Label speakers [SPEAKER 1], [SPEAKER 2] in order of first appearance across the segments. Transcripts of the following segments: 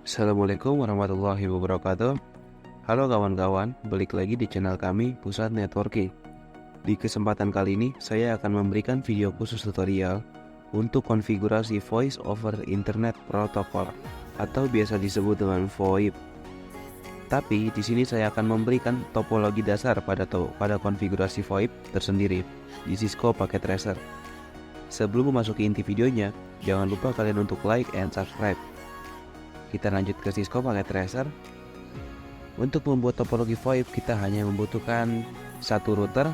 [SPEAKER 1] Assalamualaikum warahmatullahi wabarakatuh. Halo kawan-kawan, balik lagi di channel kami Pusat Networking. Di kesempatan kali ini saya akan memberikan video khusus tutorial untuk konfigurasi Voice over Internet Protocol atau biasa disebut dengan VoIP. Tapi di sini saya akan memberikan topologi dasar pada konfigurasi VoIP tersendiri di Cisco Packet Tracer. Sebelum memasuki inti videonya, jangan lupa kalian untuk like and subscribe. Kita lanjut ke Cisco Packet Tracer. Untuk membuat topologi VoIP kita hanya membutuhkan satu router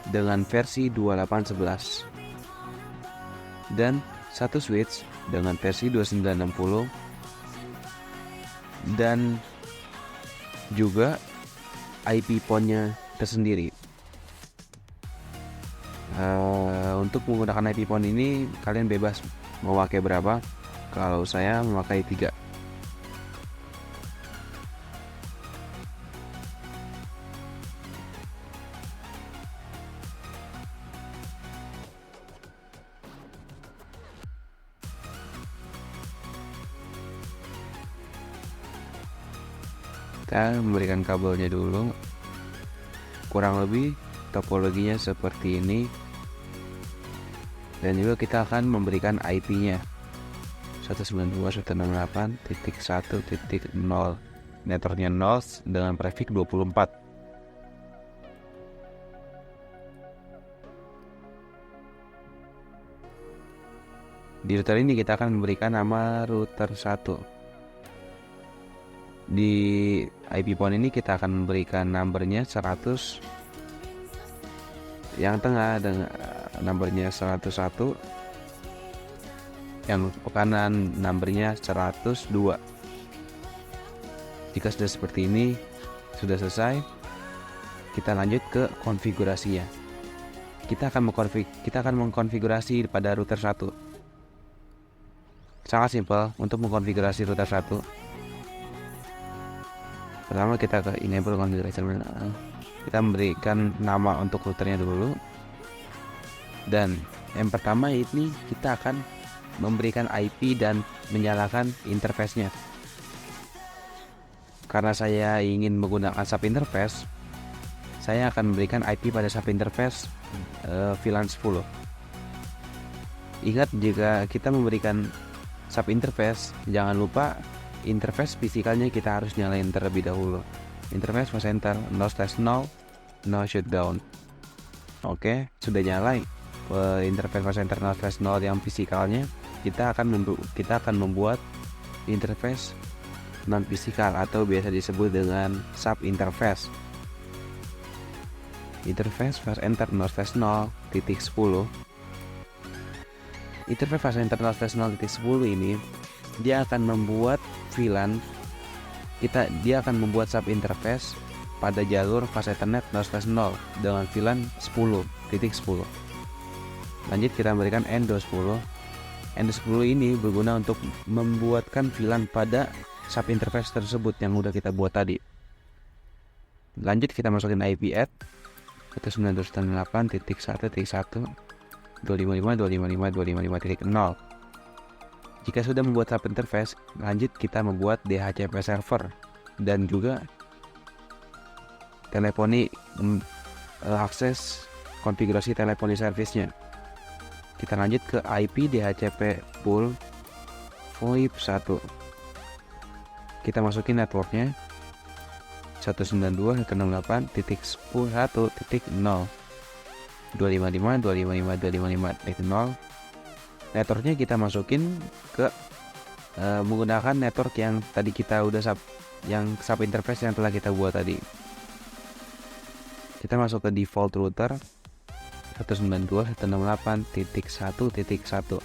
[SPEAKER 1] dengan versi 2811 dan satu switch dengan versi 2960 dan juga IP pon-nya tersendiri. Untuk menggunakan IP pon ini kalian bebas mau pakai berapa. Kalau saya memakai 3. Kita memberikan kabelnya dulu. Kurang lebih topologinya seperti ini. Dan juga kita akan memberikan IP-nya 192.168.1.0. Networknya 0 dengan prefix 24. Di router ini kita akan memberikan nama router 1. Di IP pon ini kita akan memberikan numbernya 100. Yang tengah dengan numbernya 101. Yang kanan numbernya 102. Jika sudah seperti ini, sudah selesai, kita lanjut ke konfigurasinya. Kita akan mengkonfigurasi pada router 1. Sangat simpel untuk mengkonfigurasi router 1. Pertama kita ke enable configuration. Kita memberikan nama untuk routernya dulu. Dan yang pertama ini kita akan memberikan IP dan menyalakan interface-nya. Karena saya ingin menggunakan sub interface, saya akan memberikan IP pada sub interface VLAN 10. Ingat, jika kita memberikan sub interface, jangan lupa interface fisikalnya kita harus nyalain terlebih dahulu. Interface fast enter, no slash no shutdown. Oke, sudah nyala interface fast enter no slash no yang fisikalnya. Kita akan membuat interface non fisikal atau biasa disebut dengan sub interface. Interface fast enter no slash 0.10. Interface fast enter no slash 0.10 ini dia akan membuat VLAN dia akan membuat sub interface pada jalur fast ethernet 0/0 dengan VLAN 10.10. Lanjut kita memberikan N210. N210 ini berguna untuk membuatkan VLAN pada sub interface tersebut yang udah kita buat tadi. Lanjut kita masukin IP add 192.168.1.1.255.255.255.0. Jika sudah membuat sub interface, lanjut kita membuat DHCP server dan juga teleponi akses konfigurasi teleponi service-nya. Kita lanjut ke IP DHCP pool VoIP 1. Kita masukin networknya 192.168.10.0 255.255.255.0. Networknya kita masukin ke menggunakan network yang tadi kita udah sub interface yang telah kita buat tadi. Kita masuk ke default router 192.168.1.1.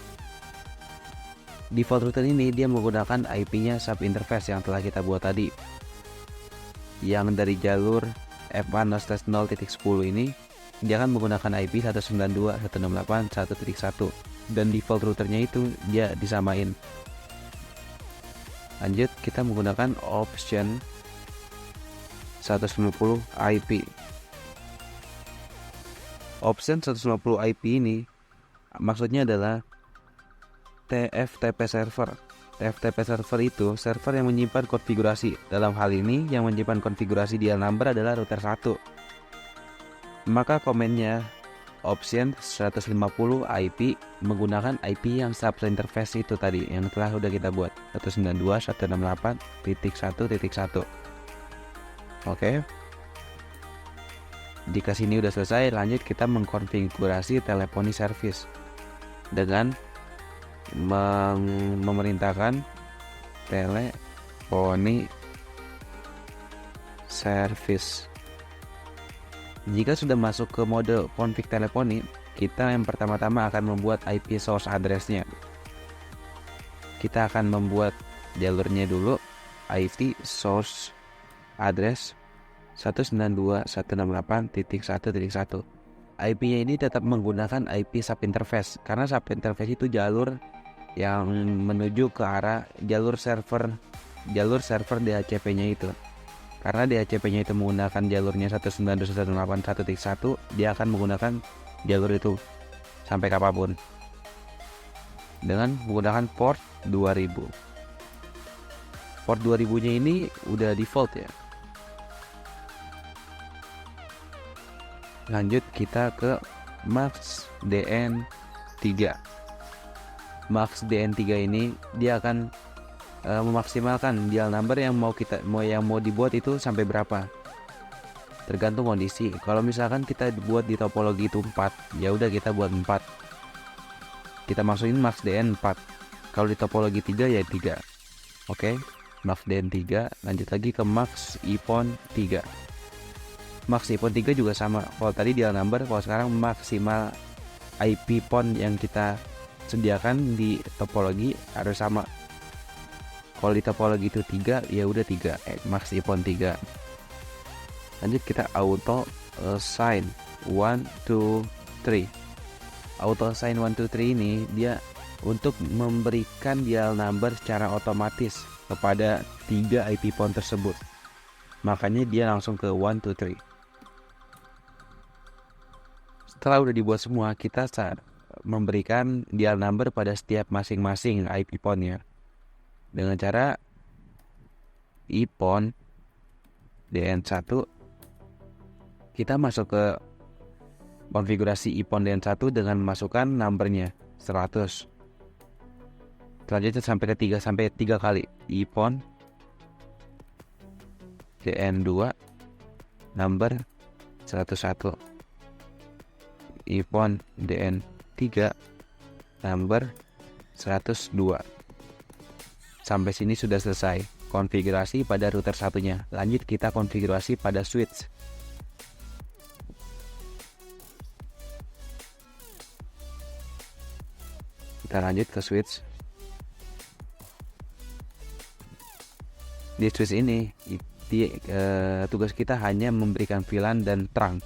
[SPEAKER 1] Default router ini dia menggunakan IP-nya sub interface yang telah kita buat tadi. Yang dari jalur F1 0/0.10 ini dia akan menggunakan IP 192.168.1.1 dan default routernya itu dia disamain. Lanjut kita menggunakan option 190 IP. Option 150 IP ini maksudnya adalah TFTP server. TFTP server itu server yang menyimpan konfigurasi. Dalam hal ini yang menyimpan konfigurasi dial number adalah router 1. Maka komennya option 150 IP menggunakan IP yang sub interface itu tadi yang telah udah kita buat 192.168.1.1. Oke. Jika sini udah selesai, lanjut kita mengkonfigurasi teleponi service dengan memerintahkan teleponi service. Jika sudah masuk ke mode config teleponi, kita yang pertama-tama akan membuat IP source address-nya. Kita akan membuat jalurnya dulu, IP source address 192.168.1.1. IP-nya ini tetap menggunakan IP subinterface karena subinterface itu jalur yang menuju ke arah jalur server DHCP-nya itu. Karena DHCP-nya itu menggunakan jalurnya 192.168.1.1, dia akan menggunakan jalur itu sampai kapanpun dengan menggunakan port 2000. Port 2000-nya ini udah default ya. Lanjut kita ke MAX DN3. MAX DN3 ini dia akan memaksimalkan dial number yang mau dibuat itu sampai berapa. Tergantung kondisi. Kalau misalkan kita buat di topologi itu 4, ya udah kita buat 4. Kita masukin MAX DN 4. Kalau di topologi 3 ya 3. Oke. MAX DN 3, lanjut lagi ke MAX IPON 3. MAX IPON 3 juga sama. Kalau tadi dial number, kalau sekarang maksimal IP PON yang kita sediakan di topologi harus sama. Kalau di topologi itu 3, ya udah 3, MAX IPON 3. Lanjut kita auto assign 1 2 3. Auto assign 1 2 3 ini dia untuk memberikan dial number secara otomatis kepada 3 IP PON tersebut. Makanya dia langsung ke 1 2 3. Setelah udah dibuat semua, kita memberikan dial number pada setiap masing-masing IP PON-nya dengan cara IPON DN1. Kita masuk ke konfigurasi IPON DN1 dengan memasukkan numbernya 100. Selanjutnya sampai 3 kali IPON DN2 number 101. IPON DN3 number 102. Sampai sini sudah selesai konfigurasi pada router satunya. Lanjut kita konfigurasi pada switch. Kita lanjut ke switch. Di switch ini tugas kita hanya memberikan VLAN dan terang.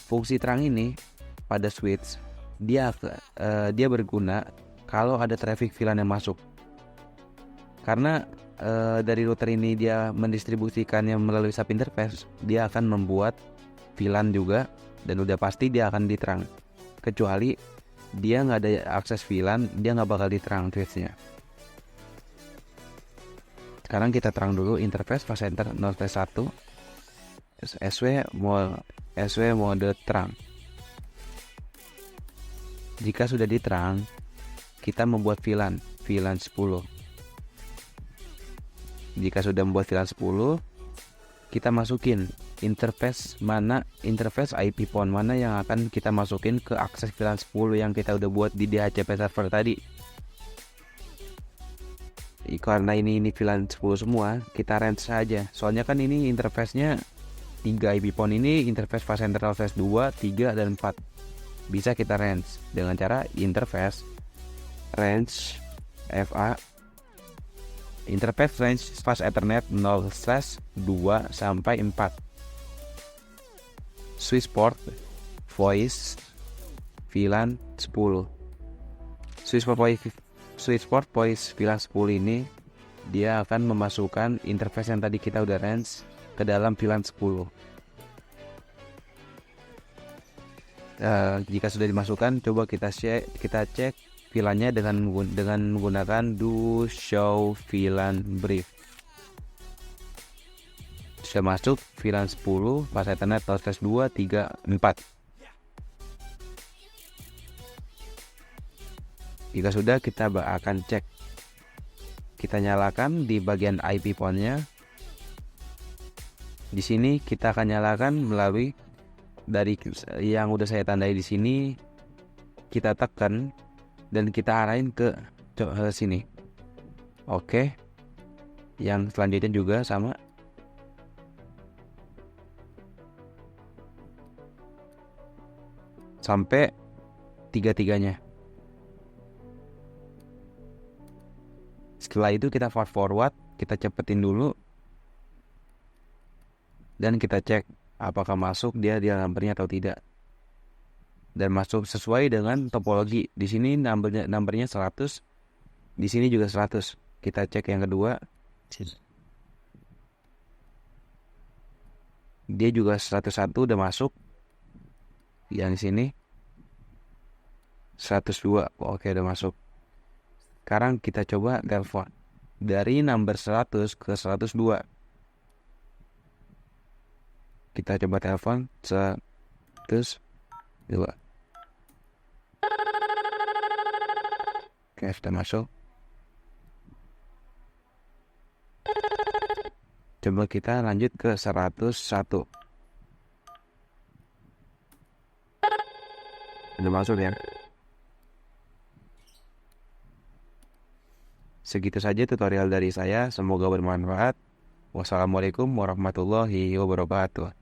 [SPEAKER 1] Fungsi terang ini pada switch dia berguna kalau ada traffic VLAN yang masuk. Karena dari router ini dia mendistribusikannya melalui sub interface, dia akan membuat VLAN juga dan udah pasti dia akan diterang. Kecuali dia nggak ada akses VLAN, dia nggak bakal diterang switchnya. Sekarang kita terang dulu interface fast enter 0/1 SW mode terang. Jika sudah diterang, kita membuat VLAN 10. Jika sudah membuat VLAN 10, kita masukin interface IP PON mana yang akan kita masukin ke akses VLAN 10 yang kita udah buat di DHCP server tadi. Karena ini VLAN 10 semua, kita range saja. Soalnya kan ini interface-nya 3 IP PON ini, interface fast enter 2, 3 dan 4. Bisa kita range dengan cara interface range FA interface range fast ethernet 0/2 sampai 4. Switch port voice VLAN 10. Switch port voice VLAN 10 ini dia akan memasukkan interface yang tadi kita udah range ke dalam VLAN 10. Jika sudah dimasukkan, coba kita cek VLAN-nya dengan menggunakan do show VLAN brief. Sudah masuk VLAN 10 pas Ethernet /2 3 4. Jika sudah, kita akan cek. Kita nyalakan di bagian IP port-nya. Di sini kita akan nyalakan melalui dari yang udah saya tandai di sini. Kita tekan dan kita arahin ke sini. Oke. Yang selanjutnya juga sama. Sampai tiga-tiganya. Setelah itu kita forward, kita cepetin dulu. Dan kita cek apakah masuk dia numbernya atau tidak. Dan masuk sesuai dengan topologi. Di sini numbernya 100. Di sini juga 100. Kita cek yang kedua. Dia juga 101 udah masuk. Yang di sini 102. Oke, udah masuk. Sekarang kita coba telepon dari number 100 ke 102. Kita coba telepon 102. Oke, sudah masuk. Coba kita lanjut ke 101. Udah masuk ya. Segitu saja tutorial dari saya. Semoga bermanfaat. Wassalamualaikum warahmatullahi wabarakatuh.